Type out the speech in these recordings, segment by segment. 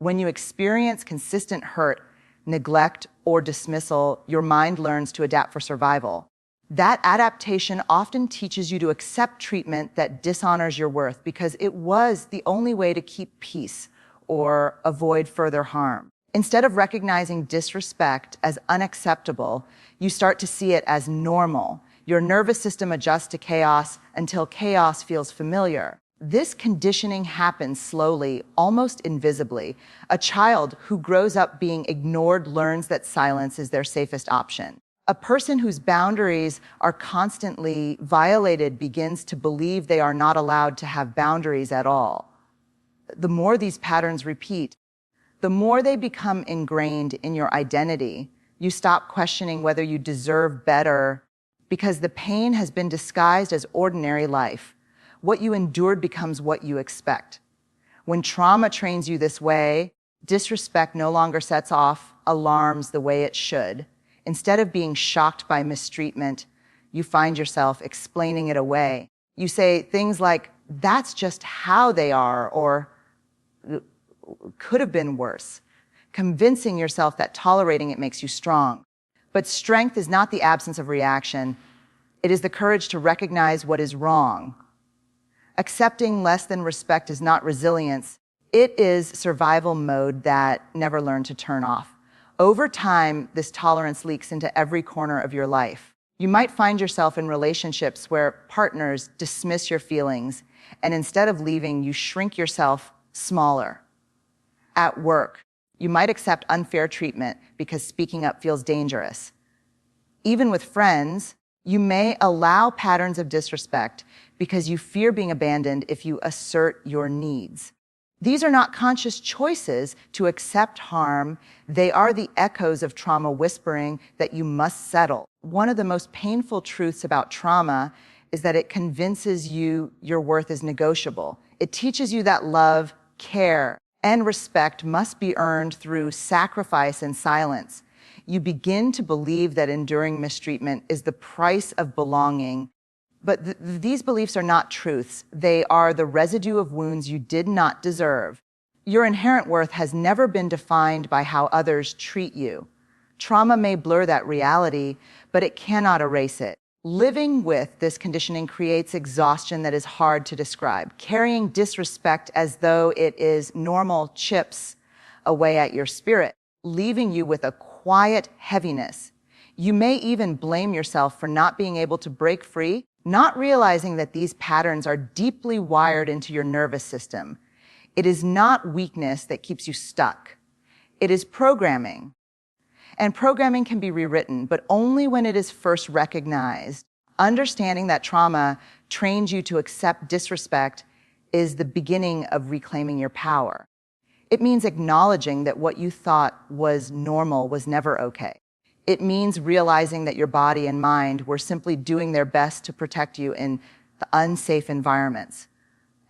When you experience consistent hurt, neglect, or dismissal, your mind learns to adapt for survival. That adaptation often teaches you to accept treatment that dishonors your worth because it was the only way to keep peace or avoid further harm. Instead of recognizing disrespect as unacceptable, you start to see it as normal. Your nervous system adjusts to chaos until chaos feels familiar. This conditioning happens slowly, almost invisibly. A child who grows up being ignored learns that silence is their safest option. A person whose boundaries are constantly violated begins to believe they are not allowed to have boundaries at all. The more these patterns repeat, the more they become ingrained in your identity. You stop questioning whether you deserve better because the pain has been disguised as ordinary life. What you endured becomes what you expect. When trauma trains you this way, disrespect no longer sets off alarms the way it should. Instead of being shocked by mistreatment, you find yourself explaining it away. You say things like, "That's just how they are," or "could have been worse," convincing yourself that tolerating it makes you strong. But strength is not the absence of reaction. It is the courage to recognize what is wrong. Accepting less than respect is not resilience. It is survival mode that never learned to turn off. Over time, this tolerance leaks into every corner of your life. You might find yourself in relationships where partners dismiss your feelings, and instead of leaving, you shrink yourself smaller. At work, you might accept unfair treatment because speaking up feels dangerous. Even with friends, you may allow patterns of disrespect because you fear being abandoned if you assert your needs. These are not conscious choices to accept harm. They are the echoes of trauma whispering that you must settle. One of the most painful truths about trauma is that it convinces you your worth is negotiable. It teaches you that love, care, and respect must be earned through sacrifice and silence. You begin to believe that enduring mistreatment is the price of belonging. But these beliefs are not truths. They are the residue of wounds you did not deserve. Your inherent worth has never been defined by how others treat you. Trauma may blur that reality, but it cannot erase it. Living with this conditioning creates exhaustion that is hard to describe. Carrying disrespect as though it is normal chips away at your spirit, leaving you with a quiet heaviness. You may even blame yourself for not being able to break free, not realizing that these patterns are deeply wired into your nervous system. It is not weakness that keeps you stuck. It is programming. And programming can be rewritten, but only when it is first recognized. Understanding that trauma trains you to accept disrespect is the beginning of reclaiming your power. It means acknowledging that what you thought was normal was never okay. It means realizing that your body and mind were simply doing their best to protect you in the unsafe environments.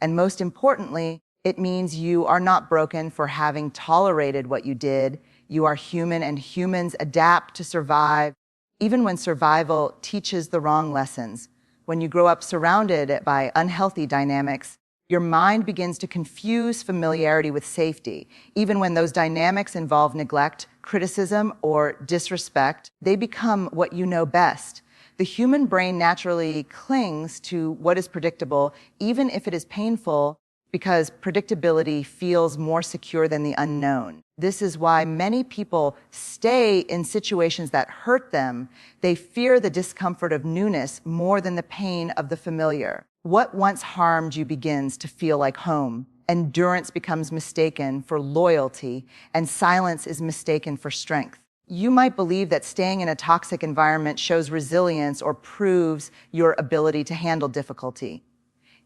And most importantly, it means you are not broken for having tolerated what you did. You are human, and humans adapt to survive, even when survival teaches the wrong lessons. When you grow up surrounded by unhealthy dynamics, your mind begins to confuse familiarity with safety. Even when those dynamics involve neglect, criticism, or disrespect, they become what you know best. The human brain naturally clings to what is predictable, even if it is painful, because predictability feels more secure than the unknown. This is why many people stay in situations that hurt them. They fear the discomfort of newness more than the pain of the familiar. What once harmed you begins to feel like home. Endurance becomes mistaken for loyalty, and silence is mistaken for strength. You might believe that staying in a toxic environment shows resilience or proves your ability to handle difficulty.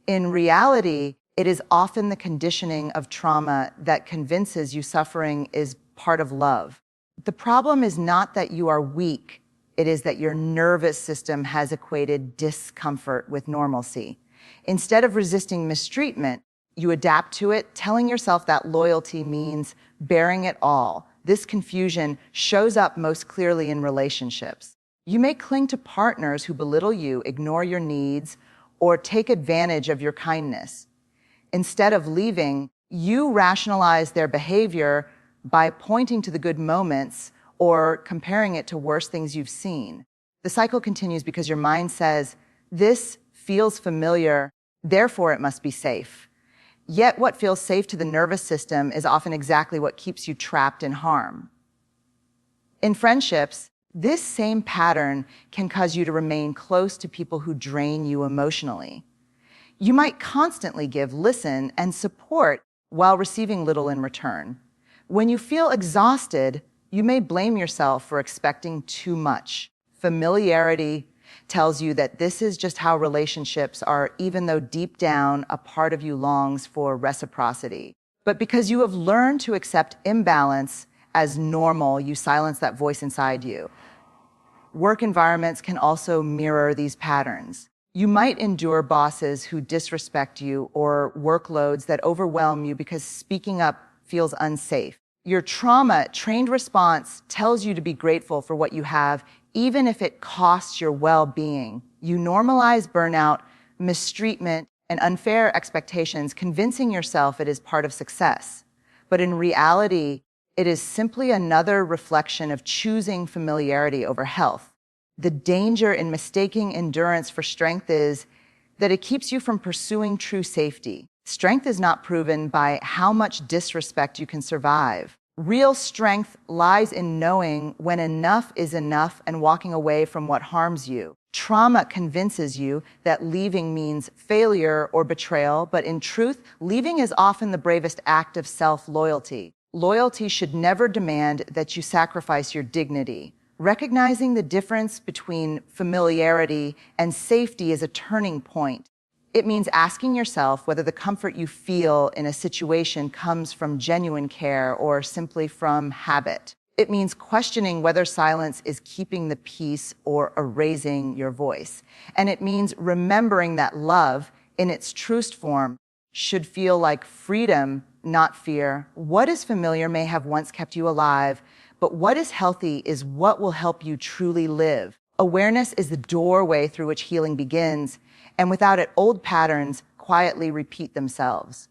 In reality, it is often the conditioning of trauma that convinces you suffering is part of love. The problem is not that you are weak. It is that your nervous system has equated discomfort with normalcy. Instead of resisting mistreatment, you adapt to it, telling yourself that loyalty means bearing it all. This confusion shows up most clearly in relationships. You may cling to partners who belittle you, ignore your needs, or take advantage of your kindness. Instead of leaving, You rationalize their behavior by pointing to the good moments or comparing it to worse things you've seen. The cycle continues because your mind says, this feels familiar, therefore it must be safe. Yet what feels safe to the nervous system is often exactly what keeps you trapped in harm. In friendships, this same pattern can cause you to remain close to people who drain you emotionally. You might constantly give listen and support while receiving little in return. When you feel exhausted, you may blame yourself for expecting too much. Familiarity tells you that this is just how relationships are, even though deep down a part of you longs for reciprocity. But because you have learned to accept imbalance as normal, you silence that voice inside you. Work environments can also mirror these patterns. You might endure bosses who disrespect you or workloads that overwhelm you because speaking up feels unsafe. Your trauma-trained response tells you to be grateful for what you have, even if it costs your well-being. You normalize burnout, mistreatment, and unfair expectations, convincing yourself it is part of success. But in reality, it is simply another reflection of choosing familiarity over health. The danger in mistaking endurance for strength is that it keeps you from pursuing true safety. Strength is not proven by how much disrespect you can survive. Real strength lies in knowing when enough is enough and walking away from what harms you. Trauma convinces you that leaving means failure or betrayal, but in truth, leaving is often the bravest act of self-loyalty. Loyalty should never demand that you sacrifice your dignity. Recognizing the difference between familiarity and safety is a turning point. It means asking yourself whether the comfort you feel in a situation comes from genuine care or simply from habit. It means questioning whether silence is keeping the peace or erasing your voice. And it means remembering that love, in its truest form, should feel like freedom, not fear. What is familiar may have once kept you alive, but what is healthy is what will help you truly live. Awareness is the doorway through which healing begins, and without it, old patterns quietly repeat themselves.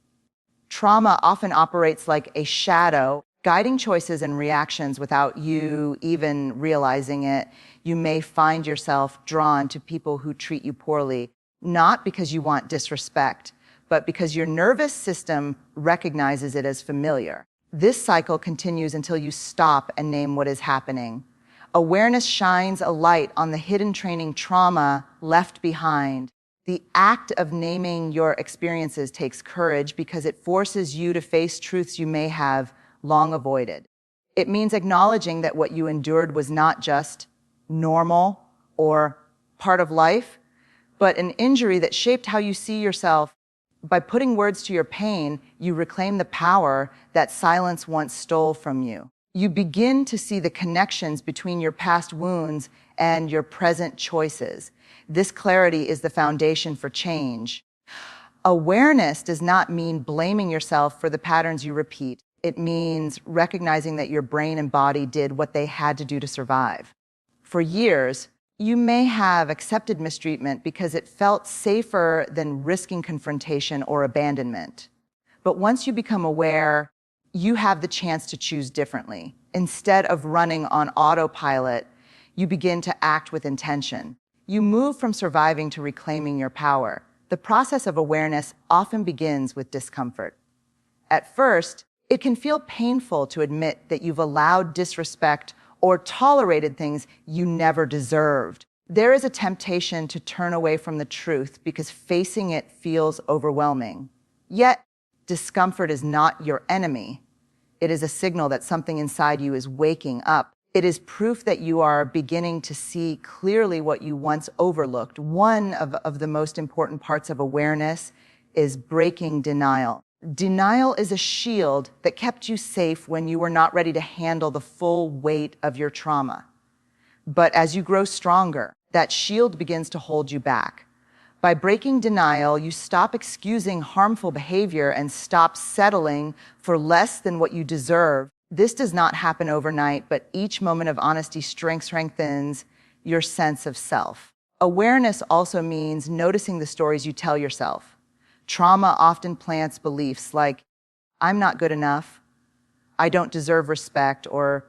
Trauma often operates like a shadow, guiding choices and reactions without you even realizing it. You may find yourself drawn to people who treat you poorly, not because you want disrespect, but because your nervous system recognizes it as familiar. This cycle continues until you stop and name what is happening. Awareness shines a light on the hidden training trauma left behind. The act of naming your experiences takes courage because it forces you to face truths you may have long avoided. It means acknowledging that what you endured was not just normal or part of life, but an injury that shaped how you see yourself. By putting words to your pain, you reclaim the power that silence once stole from you. You begin to see the connections between your past wounds and your present choices. This clarity is the foundation for change. Awareness does not mean blaming yourself for the patterns you repeat. It means recognizing that your brain and body did what they had to do to survive. For years, you may have accepted mistreatment because it felt safer than risking confrontation or abandonment. But once you become aware, you have the chance to choose differently. Instead of running on autopilot, you begin to act with intention. You move from surviving to reclaiming your power. The process of awareness often begins with discomfort. At first, it can feel painful to admit that you've allowed disrespect or tolerated things you never deserved. There is a temptation to turn away from the truth because facing it feels overwhelming. Yet, discomfort is not your enemy. It is a signal that something inside you is waking up. It is proof that you are beginning to see clearly what you once overlooked. One of the most important parts of awareness is breaking denial. Denial is a shield that kept you safe when you were not ready to handle the full weight of your trauma. But as you grow stronger, that shield begins to hold you back. By breaking denial, you stop excusing harmful behavior and stop settling for less than what you deserve. This does not happen overnight, but each moment of honesty strengthens your sense of self. Awareness also means noticing the stories you tell yourself. Trauma often plants beliefs like, I'm not good enough, I don't deserve respect, or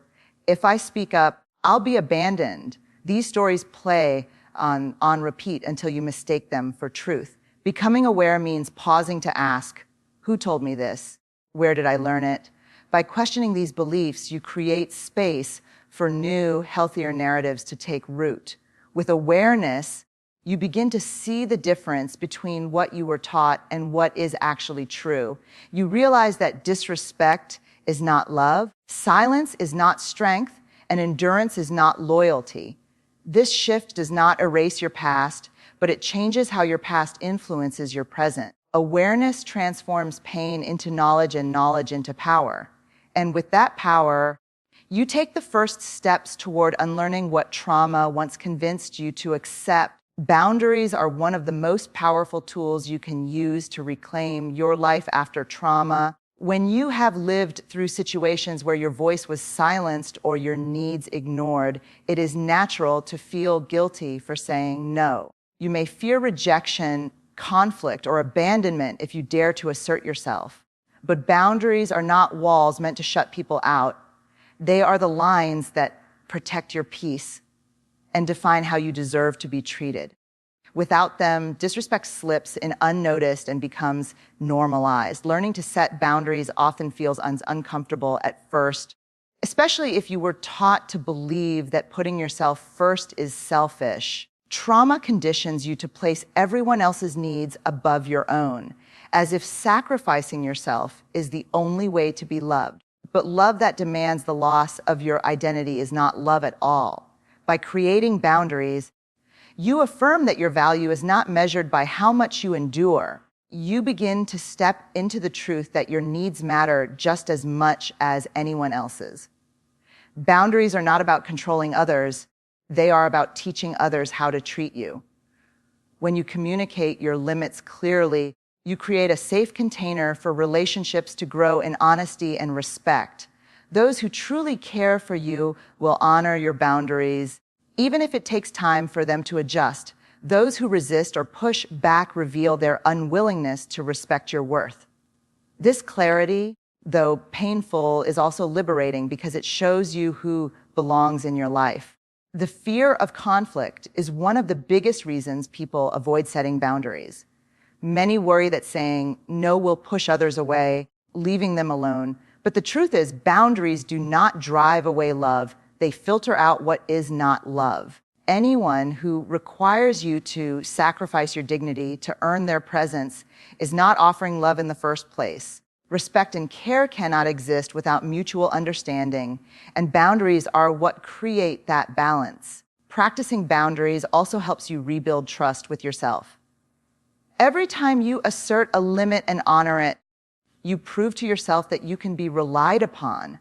if I speak up, I'll be abandoned. These stories play on repeat until you mistake them for truth. Becoming aware means pausing to ask, who told me this? Where did I learn it? By questioning these beliefs, you create space for new, healthier narratives to take root. With awareness, you begin to see the difference between what you were taught and what is actually true. You realize that disrespect is not love, silence is not strength, and endurance is not loyalty. This shift does not erase your past, but it changes how your past influences your present. Awareness transforms pain into knowledge and knowledge into power. And with that power, you take the first steps toward unlearning what trauma once convinced you to accept. Boundaries are one of the most powerful tools you can use to reclaim your life after trauma. When you have lived through situations where your voice was silenced or your needs ignored, it is natural to feel guilty for saying no. You may fear rejection, conflict, or abandonment if you dare to assert yourself. But boundaries are not walls meant to shut people out. They are the lines that protect your peace and define how you deserve to be treated. Without them, disrespect slips in unnoticed and becomes normalized. Learning to set boundaries often feels uncomfortable at first, especially if you were taught to believe that putting yourself first is selfish. Trauma conditions you to place everyone else's needs above your own, as if sacrificing yourself is the only way to be loved. But love that demands the loss of your identity is not love at all. By creating boundaries, you affirm that your value is not measured by how much you endure. You begin to step into the truth that your needs matter just as much as anyone else's. Boundaries are not about controlling others. They are about teaching others how to treat you. When you communicate your limits clearly, you create a safe container for relationships to grow in honesty and respect. Those who truly care for you will honor your boundaries, even if it takes time for them to adjust. Those who resist or push back reveal their unwillingness to respect your worth. This clarity, though painful, is also liberating because it shows you who belongs in your life. The fear of conflict is one of the biggest reasons people avoid setting boundaries. Many worry that saying no will push others away, leaving them alone. But the truth is, boundaries do not drive away love. They filter out what is not love. Anyone who requires you to sacrifice your dignity to earn their presence is not offering love in the first place. Respect and care cannot exist without mutual understanding, and boundaries are what create that balance. Practicing boundaries also helps you rebuild trust with yourself. Every time you assert a limit and honor it, you prove to yourself that you can be relied upon.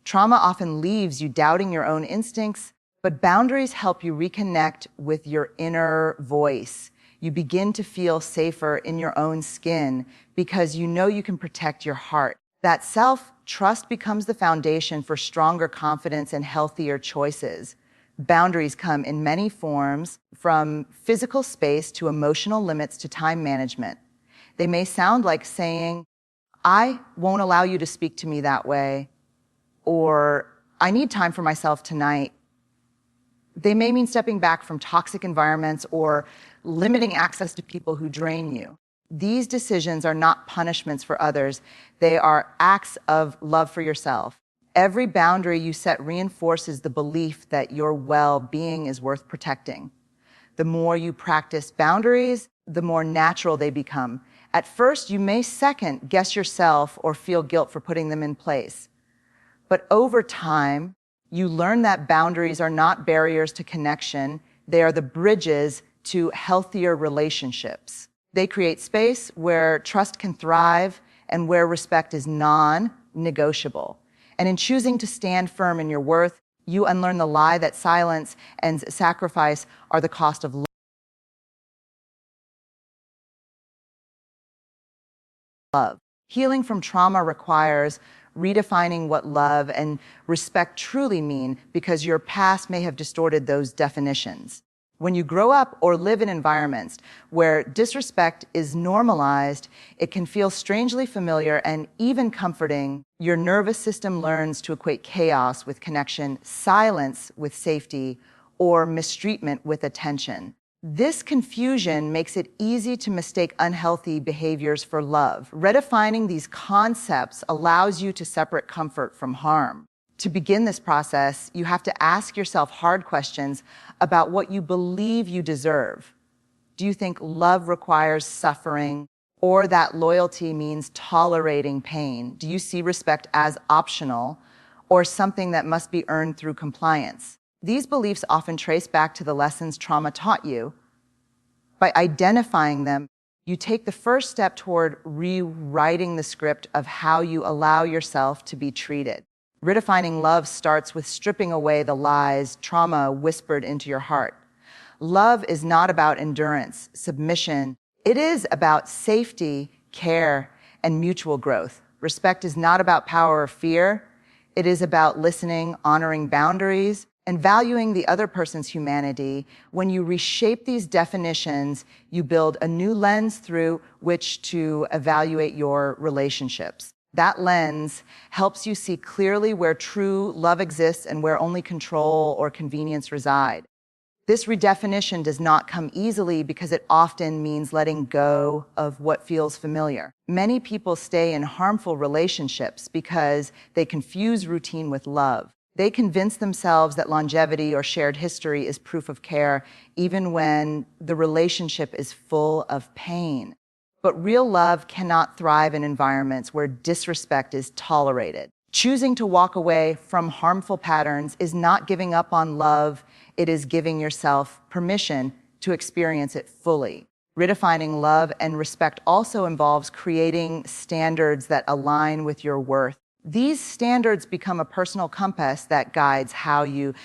Trauma often leaves you doubting your own instincts, but boundaries help you reconnect with your inner voice. You begin to feel safer in your own skin because you know you can protect your heart. That self-trust becomes the foundation for stronger confidence and healthier choices. Boundaries come in many forms, from physical space to emotional limits to time management. They may sound like saying, I won't allow you to speak to me that way, or I need time for myself tonight. They may mean stepping back from toxic environments or limiting access to people who drain you. These decisions are not punishments for others. They are acts of love for yourself. Every boundary you set reinforces the belief that your well-being is worth protecting. The more you practice boundaries, the more natural they become. At first, you may second-guess yourself or feel guilt for putting them in place. But over time, you learn that boundaries are not barriers to connection. They are the bridges to healthier relationships. They create space where trust can thrive and where respect is non-negotiable. And in choosing to stand firm in your worth, you unlearn the lie that silence and sacrifice are the cost of love. Healing from trauma requires redefining what love and respect truly mean, because your past may have distorted those definitions. When you grow up or live in environments where disrespect is normalized, it can feel strangely familiar and even comforting. Your nervous system learns to equate chaos with connection, silence with safety, or mistreatment with attention. This confusion makes it easy to mistake unhealthy behaviors for love. Redefining these concepts allows you to separate comfort from harm. To begin this process, you have to ask yourself hard questions about what you believe you deserve. Do you think love requires suffering, or that loyalty means tolerating pain? Do you see respect as optional, or something that must be earned through compliance? These beliefs often trace back to the lessons trauma taught you. By identifying them, you take the first step toward rewriting the script of how you allow yourself to be treated. Redefining love starts with stripping away the lies trauma whispered into your heart. Love is not about endurance, submission. It is about safety, care, and mutual growth. Respect is not about power or fear. It is about listening, honoring boundaries, and valuing the other person's humanity. When you reshape these definitions, you build a new lens through which to evaluate your relationships. That lens helps you see clearly where true love exists and where only control or convenience reside. This redefinition does not come easily because it often means letting go of what feels familiar. Many people stay in harmful relationships because they confuse routine with love. They convince themselves that longevity or shared history is proof of care, even when the relationship is full of pain. But real love cannot thrive in environments where disrespect is tolerated. Choosing to walk away from harmful patterns is not giving up on love, it is giving yourself permission to experience it fully. Redefining love and respect also involves creating standards that align with your worth. These standards become a personal compass that guides how you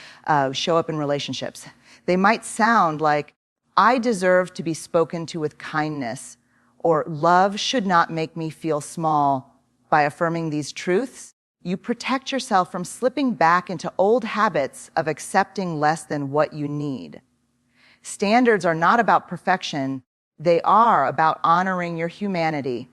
show up in relationships. They might sound like, I deserve to be spoken to with kindness, or love should not make me feel small. By affirming these truths, you protect yourself from slipping back into old habits of accepting less than what you need. Standards are not about perfection. They are about honoring your humanity.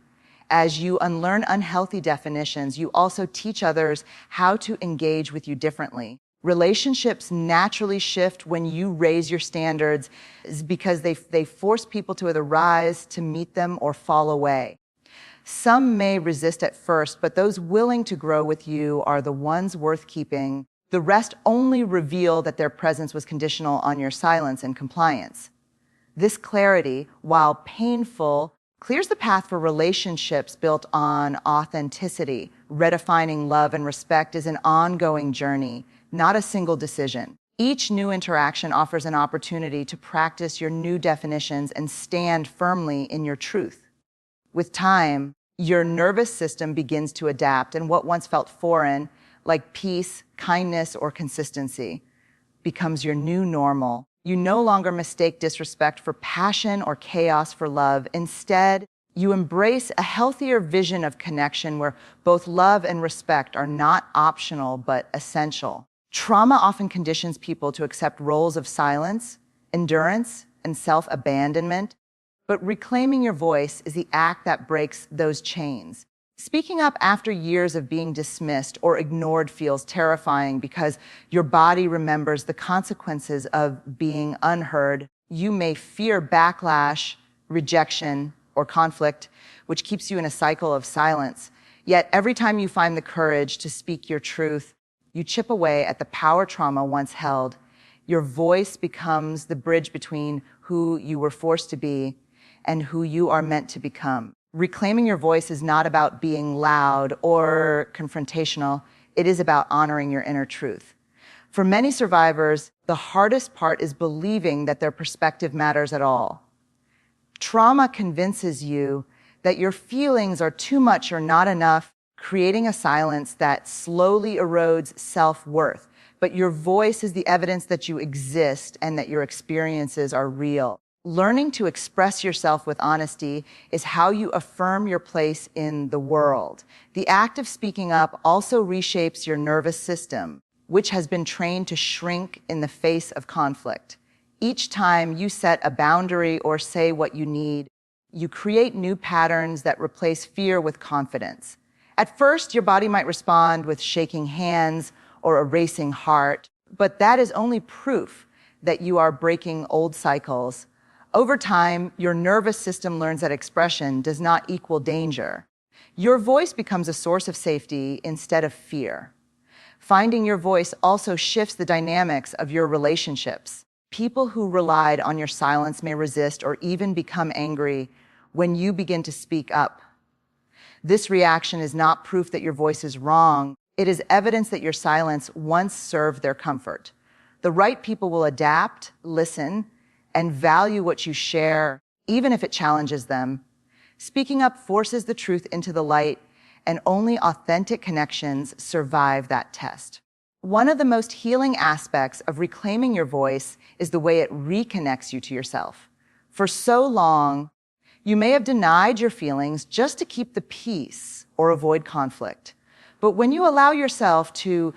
As you unlearn unhealthy definitions, you also teach others how to engage with you differently. Relationships naturally shift when you raise your standards because they force people to either rise to meet them or fall away. Some may resist at first, but those willing to grow with you are the ones worth keeping. The rest only reveal that their presence was conditional on your silence and compliance. This clarity, while painful, clears the path for relationships built on authenticity. Redefining love and respect is an ongoing journey, not a single decision. Each new interaction offers an opportunity to practice your new definitions and stand firmly in your truth. With time, your nervous system begins to adapt, and what once felt foreign, like peace, kindness, or consistency, becomes your new normal. You no longer mistake disrespect for passion or chaos for love. Instead, you embrace a healthier vision of connection where both love and respect are not optional but essential. Trauma often conditions people to accept roles of silence, endurance, and self-abandonment, but reclaiming your voice is the act that breaks those chains. Speaking up after years of being dismissed or ignored feels terrifying because your body remembers the consequences of being unheard. You may fear backlash, rejection, or conflict, which keeps you in a cycle of silence. Yet every time you find the courage to speak your truth, you chip away at the power trauma once held. Your voice becomes the bridge between who you were forced to be and who you are meant to become. Reclaiming your voice is not about being loud or confrontational. It is about honoring your inner truth. For many survivors, the hardest part is believing that their perspective matters at all. Trauma convinces you that your feelings are too much or not enough, creating a silence that slowly erodes self-worth. But your voice is the evidence that you exist and that your experiences are real. Learning to express yourself with honesty is how you affirm your place in the world. The act of speaking up also reshapes your nervous system, which has been trained to shrink in the face of conflict. Each time you set a boundary or say what you need, you create new patterns that replace fear with confidence. At first, your body might respond with shaking hands or a racing heart, but that is only proof that you are breaking old cycles. Over time, your nervous system learns that expression does not equal danger. Your voice becomes a source of safety instead of fear. Finding your voice also shifts the dynamics of your relationships. People who relied on your silence may resist or even become angry when you begin to speak up. This reaction is not proof that your voice is wrong. It is evidence that your silence once served their comfort. The right people will adapt, listen, and value what you share, even if it challenges them. Speaking up forces the truth into the light, and only authentic connections survive that test. One of the most healing aspects of reclaiming your voice is the way it reconnects you to yourself. For so long, you may have denied your feelings just to keep the peace or avoid conflict. But when you allow yourself to